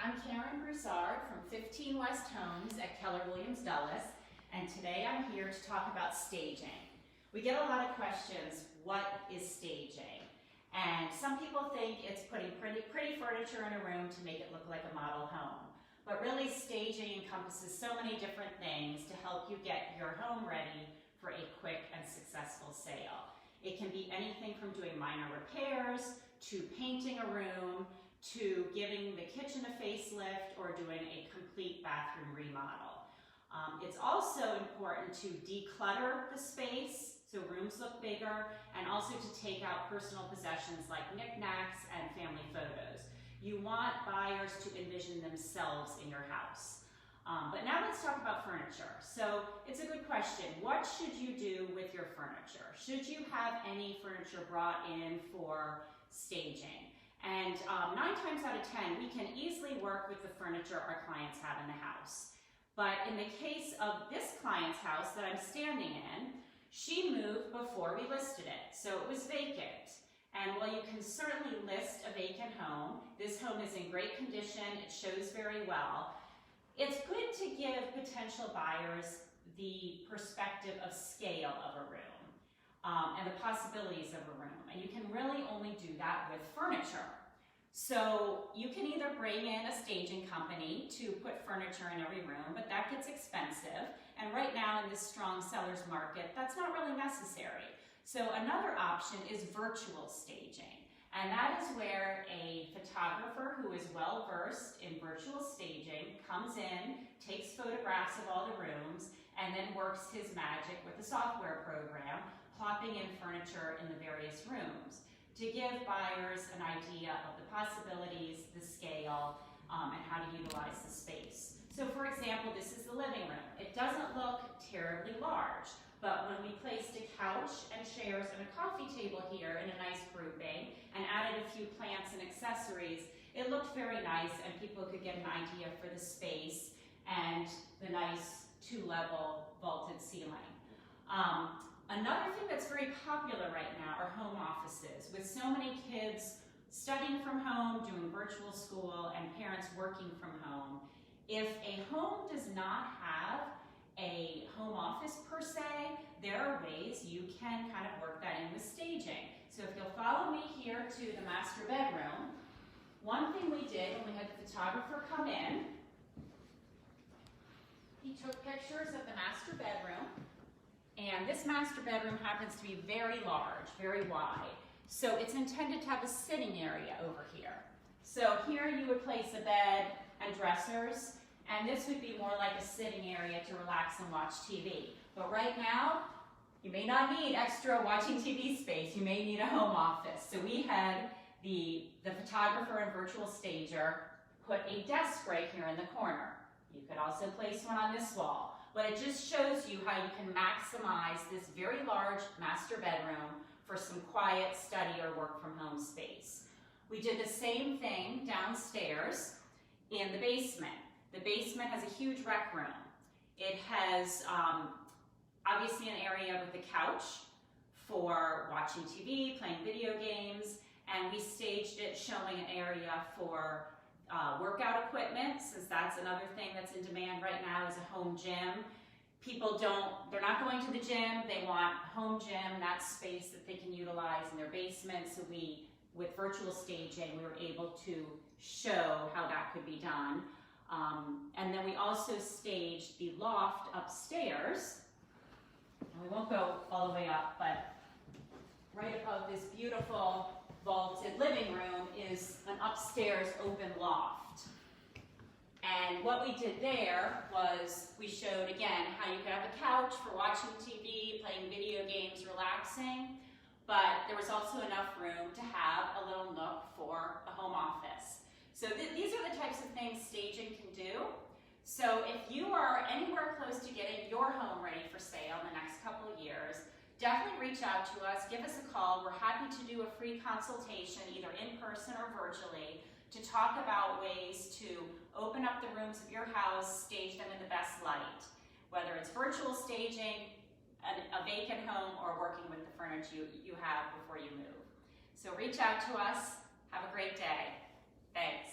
I'm Karen Broussard from 15 West Homes at Keller Williams Dulles, and today I'm here to talk about staging. We get a lot of questions, what is staging? And some people think it's putting pretty furniture in a room to make it look like a model home. But really, staging encompasses so many different things to help you get your home ready for a quick and successful sale. It can be anything from doing minor repairs, to painting a room, to giving the kitchen a facelift, or doing a complete bathroom remodel. It's also important to declutter the space so rooms look bigger, and also to take out personal possessions like knickknacks and family photos. You want buyers to envision themselves in your house. But now let's talk about furniture. So it's a good question. What should you do with your furniture? Should you have any furniture brought in for staging? And 9 times out of 10, we can easily work with the furniture our clients have in the house. But in the case of this client's house that I'm standing in, she moved before we listed it, so it was vacant. And while you can certainly list a vacant home, this home is in great condition, it shows very well. It's good to give potential buyers the perspective of scale of a room and the possibilities of a room. And you can really only do that with furniture. So you can either bring in a staging company to put furniture in every room, but that gets expensive. And right now in this strong seller's market, that's not really necessary. So another option is virtual staging. And that is where a photographer who is well versed in virtual staging comes in, takes photographs of all the rooms, and then works his magic with the software program, plopping in furniture in the various rooms to give buyers an idea of the possibilities, the scale, and how to utilize the space. So for example, this is the living room. It doesn't look terribly large, but when we placed a couch and chairs and a coffee table here in a nice grouping and added a few plants and accessories, it looked very nice and people could get an idea for the space and the nice 2-level vaulted ceiling. Another thing that's very popular right now are home offices. With so many kids studying from home, doing virtual school, and parents working from home, if a home does not have a home office per se, there are ways you can kind of work that in with staging. So if you'll follow me here to the master bedroom, one thing we did when we had the photographer come in, he took pictures of the master bedroom. And this master bedroom happens to be very large, very wide. So it's intended to have a sitting area over here. So here you would place a bed and dressers, and this would be more like a sitting area to relax and watch TV. But right now, you may not need extra watching TV space. You may need a home office. So we had the photographer and virtual stager put a desk right here in the corner. You could also place one on this wall. But it just shows you how you can maximize this very large master bedroom for some quiet study or work from home space. We did the same thing downstairs in the basement. The basement has a huge rec room. It has obviously an area with the couch for watching TV, playing video games, and we staged it showing an area for workout equipment, since that's another thing that's in demand right now is a home gym. People they're not going to the gym, they want home gym, that space that they can utilize in their basement. So with virtual staging, we were able to show how that could be done. And then we also staged the loft upstairs. And we won't go all the way up, but right above this beautiful vaulted living room is an upstairs open loft. And what we did there was we showed, again, how you could have a couch for watching TV, playing video games, relaxing, but there was also enough room to have a little nook for a home office. So these are the types of things staging can do. So if you are anywhere close to getting your home ready for sale in the next couple of years, definitely reach out to us, give us a call. We're happy to do a free consultation, either in person or virtually, to talk about ways to open up the rooms of your house, stage them in the best light. Whether it's virtual staging, a vacant home, or working with the furniture you have before you move. So reach out to us. Have a great day. Thanks.